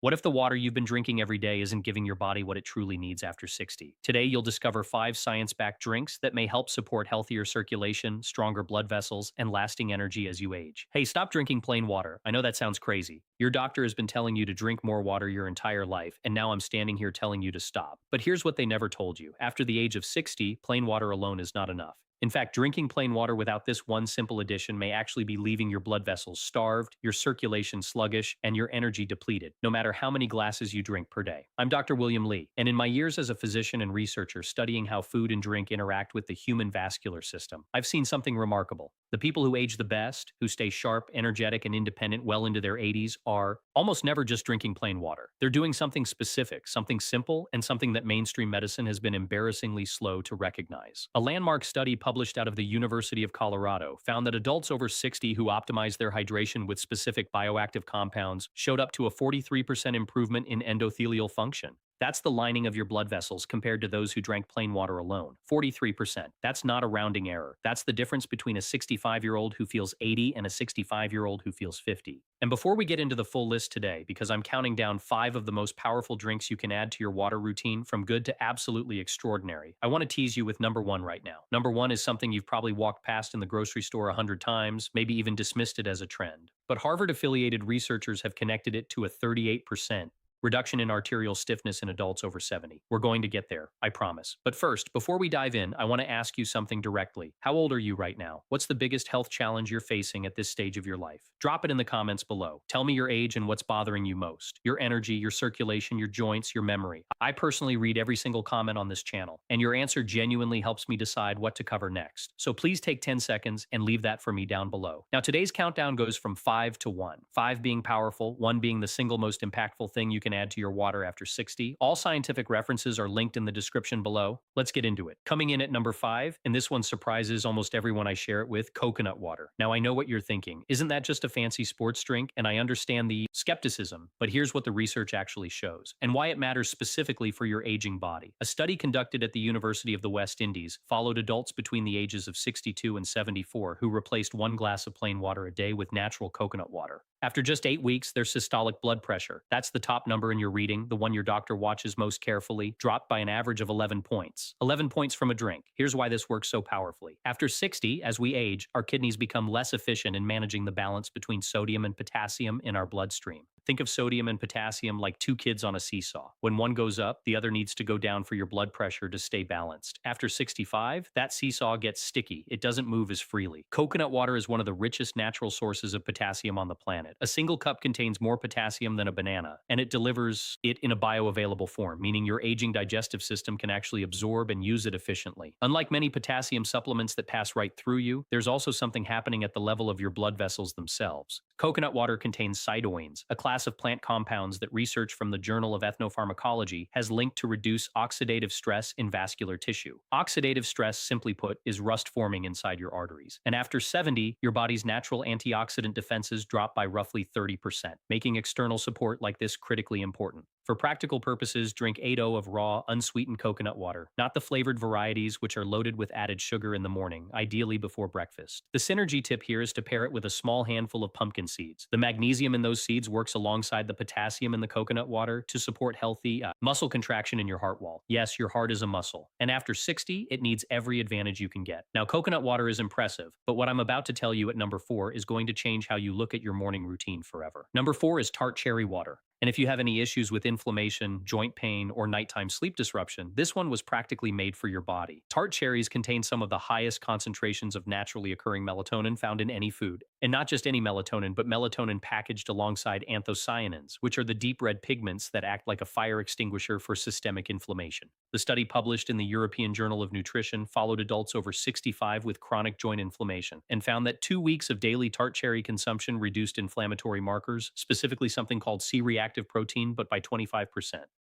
What if the water you've been drinking every day isn't giving your body what it truly needs after 60? Today, you'll discover 5 science-backed drinks that may help support healthier circulation, stronger blood vessels, and lasting energy as you age. Hey, stop drinking plain water. I know that sounds crazy. Your doctor has been telling you to drink more water your entire life, and now I'm standing here telling you to stop. But here's what they never told you. After the age of 60, plain water alone is not enough. In fact, drinking plain water without this one simple addition may actually be leaving your blood vessels starved, your circulation sluggish, and your energy depleted, no matter how many glasses you drink per day. I'm Dr. William Lee, and in my years as a physician and researcher studying how food and drink interact with the human vascular system, I've seen something remarkable. The people who age the best, who stay sharp, energetic, and independent well into their 80s, are almost never just drinking plain water. They're doing something specific, something simple, and something that mainstream medicine has been embarrassingly slow to recognize. A landmark study published out of the University of Colorado found that adults over 60 who optimized their hydration with specific bioactive compounds showed up to a 43% improvement in endothelial function. That's the lining of your blood vessels compared to those who drank plain water alone. 43%. That's not a rounding error. That's the difference between a 65-year-old who feels 80 and a 65-year-old who feels 50. And before we get into the full list today, because I'm counting down 5 of the most powerful drinks you can add to your water routine from good to absolutely extraordinary, I want to tease you with number 1 right now. Number 1 is something you've probably walked past in the grocery store 100 times, maybe even dismissed it as a trend. But Harvard-affiliated researchers have connected it to a 38% reduction in arterial stiffness in adults over 70. We're going to get there, I promise. But first, before we dive in, I want to ask you something directly. How old are you right now? What's the biggest health challenge you're facing at this stage of your life? Drop it in the comments below. Tell me your age and what's bothering you most. Your energy, your circulation, your joints, your memory. I personally read every single comment on this channel, and your answer genuinely helps me decide what to cover next. So please take 10 seconds and leave that for me down below. Now, today's countdown goes from 5 to 1. 5 being powerful, 1 being the single most impactful thing you can add to your water after 60. All scientific references are linked in the description below. Let's get into it. Coming in at number 5, and this one surprises almost everyone I share it with, coconut water. Now I know what you're thinking. Isn't that just a fancy sports drink? And I understand the skepticism, but here's what the research actually shows, and why it matters specifically for your aging body. A study conducted at the University of the West Indies followed adults between the ages of 62 and 74 who replaced 1 glass of plain water a day with natural coconut water. After just 8 weeks, their systolic blood pressure, that's the top number in your reading, the one your doctor watches most carefully, dropped by an average of 11 points. 11 points from a drink. Here's why this works so powerfully. After 60, as we age, our kidneys become less efficient in managing the balance between sodium and potassium in our bloodstream. Think of sodium and potassium like 2 kids on a seesaw. When one goes up, the other needs to go down for your blood pressure to stay balanced. After 65, that seesaw gets sticky. It doesn't move as freely. Coconut water is one of the richest natural sources of potassium on the planet. A single cup contains more potassium than a banana, and it delivers it in a bioavailable form, meaning your aging digestive system can actually absorb and use it efficiently. Unlike many potassium supplements that pass right through you, there's also something happening at the level of your blood vessels themselves. Coconut water contains cytoines, a class of plant compounds that research from the Journal of Ethnopharmacology has linked to reduce oxidative stress in vascular tissue. Oxidative stress, simply put, is rust forming inside your arteries. And after 70, your body's natural antioxidant defenses drop by roughly 30%, making external support like this critically important. For practical purposes, drink 8-0 of raw, unsweetened coconut water, not the flavored varieties which are loaded with added sugar in the morning, ideally before breakfast. The synergy tip here is to pair it with a small handful of pumpkin seeds. The magnesium in those seeds works alongside the potassium in the coconut water to support healthy muscle contraction in your heart wall. Yes, your heart is a muscle. And after 60, it needs every advantage you can get. Now, coconut water is impressive, but what I'm about to tell you at number 4 is going to change how you look at your morning routine forever. Number 4 is tart cherry water. And if you have any issues with inflammation, joint pain, or nighttime sleep disruption, this one was practically made for your body. Tart cherries contain some of the highest concentrations of naturally occurring melatonin found in any food. And not just any melatonin, but melatonin packaged alongside anthocyanins, which are the deep red pigments that act like a fire extinguisher for systemic inflammation. The study published in the European Journal of Nutrition followed adults over 65 with chronic joint inflammation and found that 2 weeks of daily tart cherry consumption reduced inflammatory markers, specifically something called C-reactive protein, but by 25%.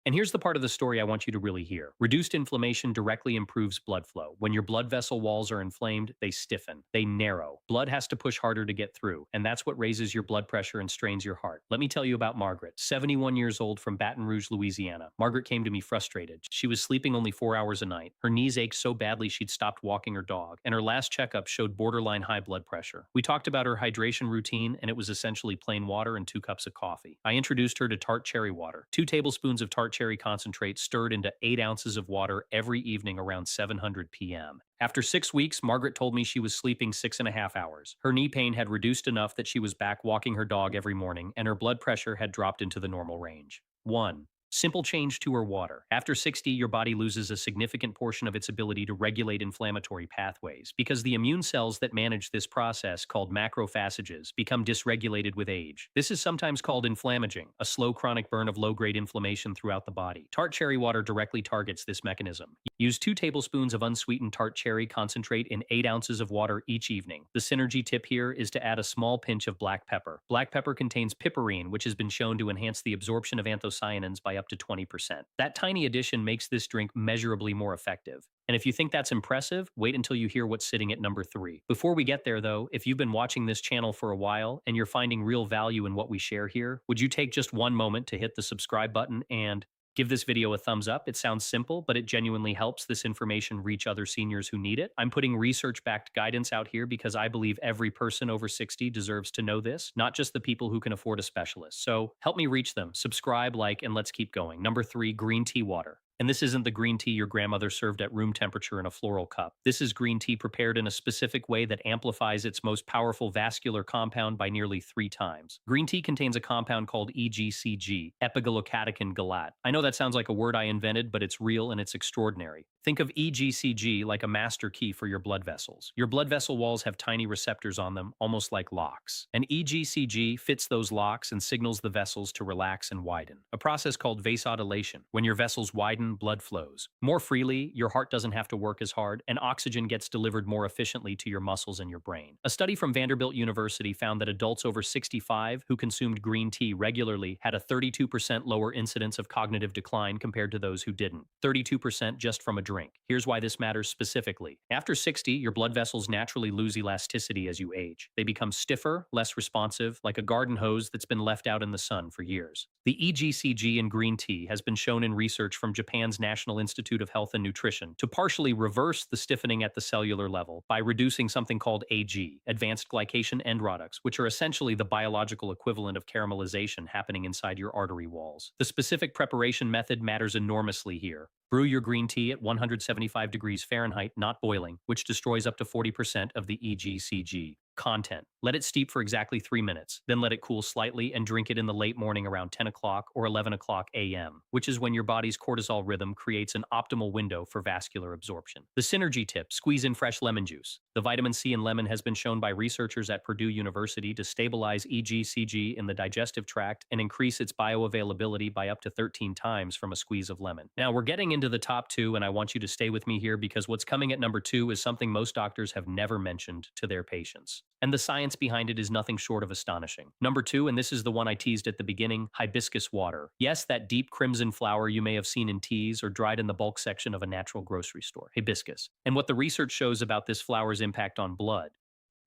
And here's the part of the story I want you to really hear. Reduced inflammation directly improves blood flow. When your blood vessel walls are inflamed, they stiffen, they narrow. Blood has to push harder to get get through, and that's what raises your blood pressure and strains your heart. Let me tell you about Margaret, 71 years old from Baton Rouge, Louisiana. Margaret came to me frustrated. She was sleeping only 4 hours a night. Her knees ached so badly she'd stopped walking her dog, and her last checkup showed borderline high blood pressure. We talked about her hydration routine, and it was essentially plain water and 2 cups of coffee. I introduced her to tart cherry water, 2 tablespoons of tart cherry concentrate stirred into 8 ounces of water every evening around 700 p.m. After 6 weeks, Margaret told me she was sleeping 6.5 hours. Her knee pain had reduced enough that she was back walking her dog every morning, and her blood pressure had dropped into the normal range. 1. Simple change to her water. After 60, your body loses a significant portion of its ability to regulate inflammatory pathways because the immune cells that manage this process, called macrophages, become dysregulated with age. This is sometimes called inflammaging, a slow chronic burn of low-grade inflammation throughout the body. Tart cherry water directly targets this mechanism. Use 2 tablespoons of unsweetened tart cherry concentrate in 8 ounces of water each evening. The synergy tip here is to add a small pinch of black pepper. Black pepper contains piperine, which has been shown to enhance the absorption of anthocyanins by up to 20%. That tiny addition makes this drink measurably more effective. And if you think that's impressive, wait until you hear what's sitting at number 3. Before we get there though, if you've been watching this channel for a while and you're finding real value in what we share here, would you take just one moment to hit the subscribe button and give this video a thumbs up? It sounds simple, but it genuinely helps this information reach other seniors who need it. I'm putting research-backed guidance out here because I believe every person over 60 deserves to know this, not just the people who can afford a specialist. So help me reach them. Subscribe, like, and let's keep going. Number 3, green tea water. And this isn't the green tea your grandmother served at room temperature in a floral cup. This is green tea prepared in a specific way that amplifies its most powerful vascular compound by nearly 3 times. Green tea contains a compound called EGCG, epiglycatechin galat. I know that sounds like a word I invented, but it's real and it's extraordinary. Think of EGCG like a master key for your blood vessels. Your blood vessel walls have tiny receptors on them, almost like locks. And EGCG fits those locks and signals the vessels to relax and widen, a process called vasodilation. When your vessels widen, blood flows more freely, your heart doesn't have to work as hard, and oxygen gets delivered more efficiently to your muscles and your brain. A study from Vanderbilt University found that adults over 65 who consumed green tea regularly had a 32% lower incidence of cognitive decline compared to those who didn't. 32% just from a drink. Here's why this matters specifically. After 60, your blood vessels naturally lose elasticity as you age. They become stiffer, less responsive, like a garden hose that's been left out in the sun for years. The EGCG in green tea has been shown in research from Japan's National Institute of Health and Nutrition to partially reverse the stiffening at the cellular level by reducing something called AG, advanced glycation end products, which are essentially the biological equivalent of caramelization happening inside your artery walls. The specific preparation method matters enormously here. Brew your green tea at 175 degrees Fahrenheit, not boiling, which destroys up to 40% of the EGCG content. Let it steep for exactly 3 minutes, then let it cool slightly and drink it in the late morning around 10 o'clock or 11 o'clock a.m., which is when your body's cortisol rhythm creates an optimal window for vascular absorption. The synergy tip: squeeze in fresh lemon juice. The vitamin C in lemon has been shown by researchers at Purdue University to stabilize EGCG in the digestive tract and increase its bioavailability by up to 13 times from a squeeze of lemon. Now, we're getting into the top 2, and I want you to stay with me here because what's coming at number 2 is something most doctors have never mentioned to their patients. And the science behind it is nothing short of astonishing. Number 2, and this is the one I teased at the beginning, hibiscus water. Yes, that deep crimson flower you may have seen in teas or dried in the bulk section of a natural grocery store. Hibiscus. And what the research shows about this flower's impact on blood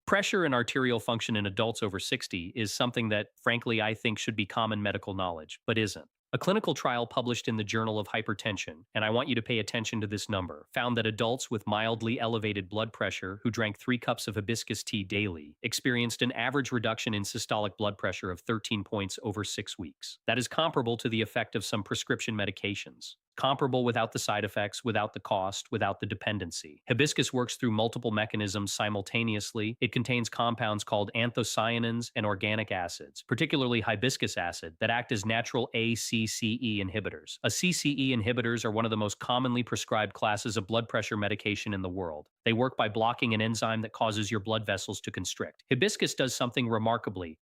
pressure and arterial function in adults over 60 is something that, frankly, I think should be common medical knowledge, but isn't. A clinical trial published in the Journal of Hypertension, and I want you to pay attention to this number, found that adults with mildly elevated blood pressure who drank 3 cups of hibiscus tea daily experienced an average reduction in systolic blood pressure of 13 points over 6 weeks. That is comparable to the effect of some prescription medications. Comparable without the side effects, without the cost, without the dependency. Hibiscus works through multiple mechanisms simultaneously. It contains compounds called anthocyanins and organic acids, particularly hibiscus acid, that act as natural ACCE inhibitors. CCE inhibitors are one of the most commonly prescribed classes of blood pressure medication in the world. They work by blocking an enzyme that causes your blood vessels to constrict. Hibiscus does something remarkably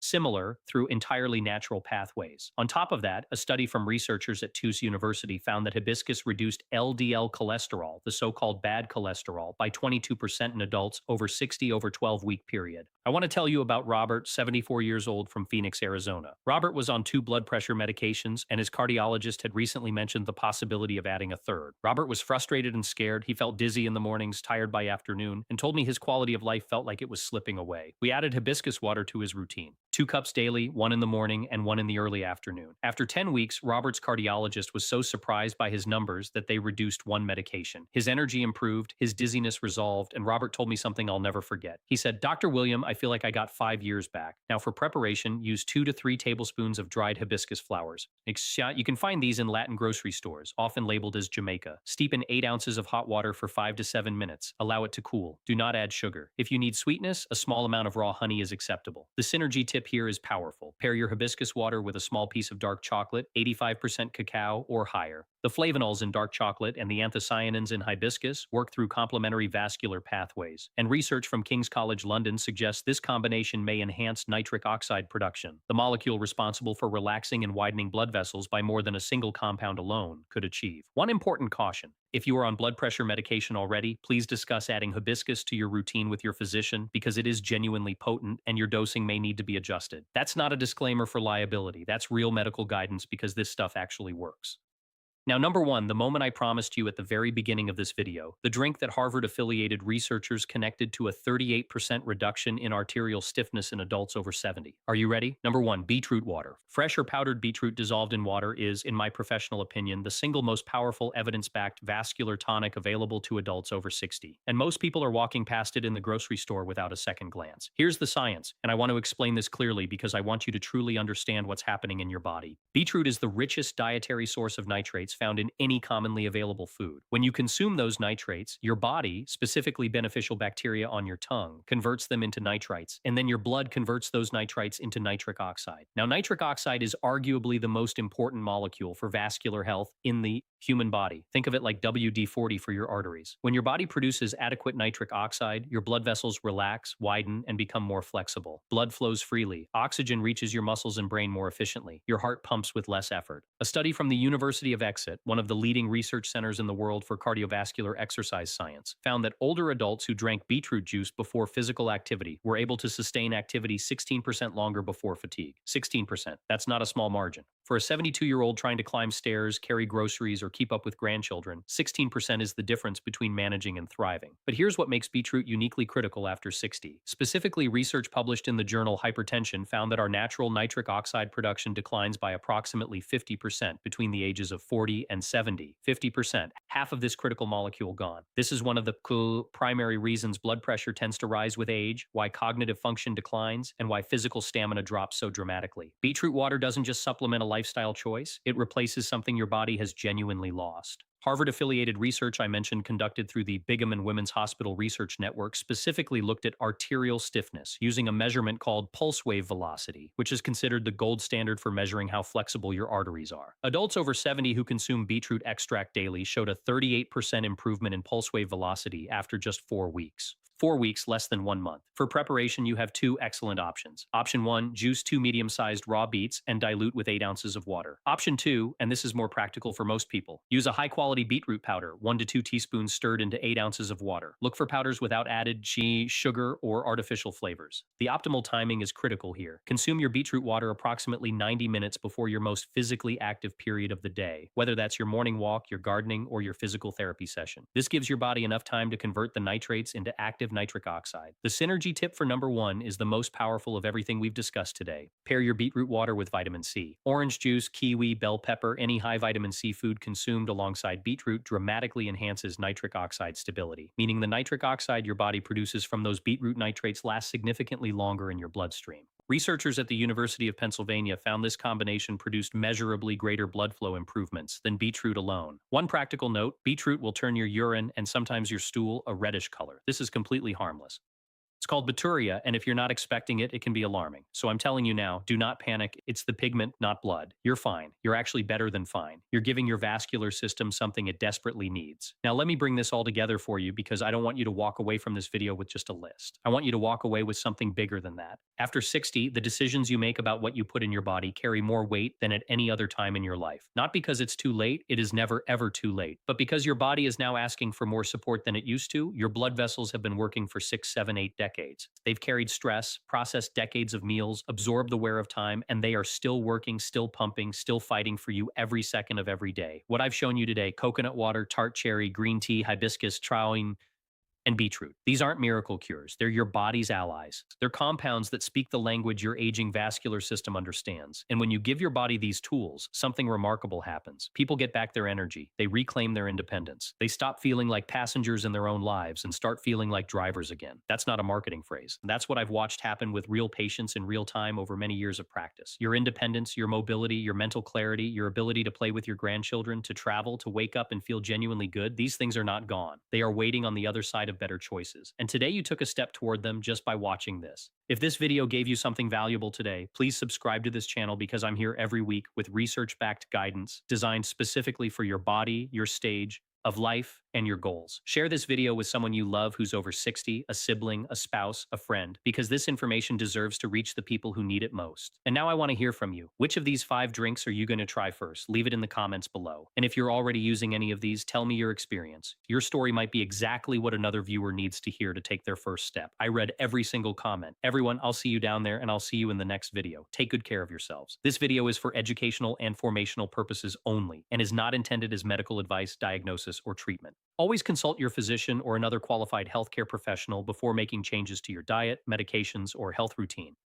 similar through entirely natural pathways. On top of that, a study from researchers at Tufts University found that hibiscus reduced LDL cholesterol, the so-called bad cholesterol, by 22% in adults over 60 over 12-week period. I want to tell you about Robert, 74 years old from Phoenix, Arizona. Robert was on 2 blood pressure medications, and his cardiologist had recently mentioned the possibility of adding a third. Robert was frustrated and scared. He felt dizzy in the mornings, tired by afternoon, and told me his quality of life felt like it was slipping away. We added hibiscus water to his routine. 2 cups daily, one in the morning and one in the early afternoon. After 10 weeks, Robert's cardiologist was so surprised by his numbers that they reduced one medication. His energy improved, his dizziness resolved, and Robert told me something I'll never forget. He said, "Dr. William, I feel like I got 5 years back. Now for preparation, use 2 to 3 tablespoons of dried hibiscus flowers. You can find these in Latin grocery stores, often labeled as Jamaica. Steep in 8 ounces of hot water for 5 to 7 minutes. Allow it to cool. Do not add sugar. If you need sweetness, a small amount of raw honey is acceptable. The synergy tip here is powerful. Pair your hibiscus water with a small piece of dark chocolate, 85% cacao or higher. The flavonols in dark chocolate and the anthocyanins in hibiscus work through complementary vascular pathways, and research from King's College London suggests this combination may enhance nitric oxide production. The molecule responsible for relaxing and widening blood vessels by more than a single compound alone could achieve. One important caution: if you are on blood pressure medication already, please discuss adding hibiscus to your routine with your physician because it is genuinely potent and your dosing may need to be adjusted. That's not a disclaimer for liability. That's real medical guidance because this stuff actually works. Now, number one, the moment I promised you at the very beginning of this video, the drink that Harvard-affiliated researchers connected to a 38% reduction in arterial stiffness in adults over 70. Are you ready? Number one, beetroot water. Fresh or powdered beetroot dissolved in water is, in my professional opinion, the single most powerful evidence-backed vascular tonic available to adults over 60. And most people are walking past it in the grocery store without a second glance. Here's the science, and I want to explain this clearly because I want you to truly understand what's happening in your body. Beetroot is the richest dietary source of nitrates found in any commonly available food. When you consume those nitrates, your body, specifically beneficial bacteria on your tongue, converts them into nitrites, and then your blood converts those nitrites into nitric oxide. Now, nitric oxide is arguably the most important molecule for vascular health in the human body. Think of it like WD-40 for your arteries. When your body produces adequate nitric oxide, your blood vessels relax, widen, and become more flexible. Blood flows freely. Oxygen reaches your muscles and brain more efficiently. Your heart pumps with less effort. A study from the University of Exeter, one of the leading research centers in the world for cardiovascular exercise science, found that older adults who drank beetroot juice before physical activity were able to sustain activity 16% longer before fatigue. 16%. That's not a small margin. For a 72-year-old trying to climb stairs, carry groceries, or keep up with grandchildren, 16% is the difference between managing and thriving. But here's what makes beetroot uniquely critical after 60. Specifically, research published in the journal Hypertension found that our natural nitric oxide production declines by approximately 50% between the ages of 40 and 70. 50%. Half of this critical molecule gone. This is one of the primary reasons blood pressure tends to rise with age, why cognitive function declines, and why physical stamina drops so dramatically. Beetroot water doesn't just supplement a lifestyle choice, it replaces something your body has genuinely lost. Harvard-affiliated research I mentioned conducted through the Brigham and Women's Hospital Research Network specifically looked at arterial stiffness using a measurement called pulse wave velocity, which is considered the gold standard for measuring how flexible your arteries are. Adults over 70 who consume beetroot extract daily showed a 38% improvement in pulse wave velocity after just 4 weeks. 4 weeks, less than 1 month. For preparation, you have 2 excellent options. Option 1, juice 2 medium-sized raw beets and dilute with 8 ounces of water. Option 2, and this is more practical for most people, use a high-quality beetroot powder, 1 to 2 teaspoons stirred into 8 ounces of water. Look for powders without added sugar, or artificial flavors. The optimal timing is critical here. Consume your beetroot water approximately 90 minutes before your most physically active period of the day, whether that's your morning walk, your gardening, or your physical therapy session. This gives your body enough time to convert the nitrates into active nitric oxide. The synergy tip for number 1 is the most powerful of everything we've discussed today. Pair your beetroot water with vitamin C. Orange juice, kiwi, bell pepper, any high vitamin C food consumed alongside beetroot dramatically enhances nitric oxide stability, meaning the nitric oxide your body produces from those beetroot nitrates lasts significantly longer in your bloodstream. Researchers at the University of Pennsylvania found this combination produced measurably greater blood flow improvements than beetroot alone. One practical note, beetroot will turn your urine and sometimes your stool a reddish color. This is completely harmless. It's called bacteria, and if you're not expecting it, it can be alarming. So I'm telling you now, do not panic. It's the pigment, not blood. You're fine. You're actually better than fine. You're giving your vascular system something it desperately needs. Now let me bring this all together for you because I don't want you to walk away from this video with just a list. I want you to walk away with something bigger than that. After 60, the decisions you make about what you put in your body carry more weight than at any other time in your life. Not because it's too late, it is never ever too late, but because your body is now asking for more support than it used to. Your blood vessels have been working for 6, 7, 8 decades. decades. They've carried stress, processed decades of meals, absorbed the wear of time, and they are still working, still pumping, still fighting for you every second of every day. What I've shown you today, coconut water, tart cherry, green tea, hibiscus, trowine, and beetroot. These aren't miracle cures. They're your body's allies. They're compounds that speak the language your aging vascular system understands. And when you give your body these tools, something remarkable happens. People get back their energy. They reclaim their independence. They stop feeling like passengers in their own lives and start feeling like drivers again. That's not a marketing phrase. That's what I've watched happen with real patients in real time over many years of practice. Your independence, your mobility, your mental clarity, your ability to play with your grandchildren, to travel, to wake up and feel genuinely good, these things are not gone. They are waiting on the other side of better choices. And today you took a step toward them just by watching this. If this video gave you something valuable today, please subscribe to this channel because I'm here every week with research-backed guidance designed specifically for your body, your stage of life, and your goals. Share this video with someone you love who's over 60, a sibling, a spouse, a friend, because this information deserves to reach the people who need it most. And now I want to hear from you. Which of these 5 drinks are you going to try first? Leave it in the comments below. And if you're already using any of these, tell me your experience. Your story might be exactly what another viewer needs to hear to take their first step. I read every single comment. Everyone, I'll see you down there, and I'll see you in the next video. Take good care of yourselves. This video is for educational and formational purposes only, and is not intended as medical advice, diagnosis, or treatment. Always consult your physician or another qualified healthcare professional before making changes to your diet, medications, or health routine.